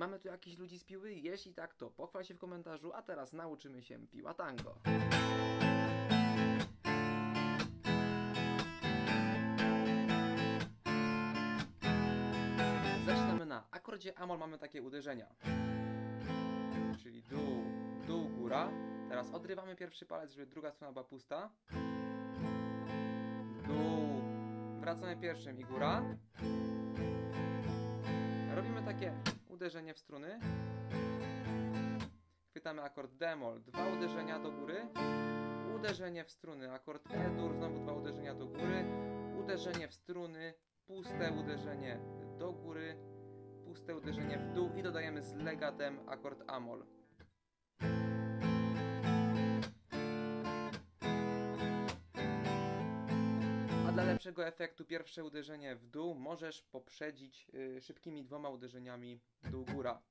Mamy tu jakichś ludzi z piły? Jeśli tak, to pochwal się w komentarzu, a teraz nauczymy się piła tango. Zaczynamy na akordzie Amol, mamy takie uderzenia. Czyli dół, dół, góra. Teraz odrywamy pierwszy palec, żeby druga strona była pusta. Dół. Wracamy pierwszym i góra. Robimy takie uderzenie w struny. Chwytamy akord D-moll, 2 uderzenia do góry. Uderzenie w struny, akord E-dur, znowu 2 uderzenia do góry. Uderzenie w struny, puste uderzenie do góry. Puste uderzenie w dół i dodajemy z legatem akord A-moll. A dla lepszego efektu pierwsze uderzenie w dół możesz poprzedzić szybkimi 2 uderzeniami dół-góra.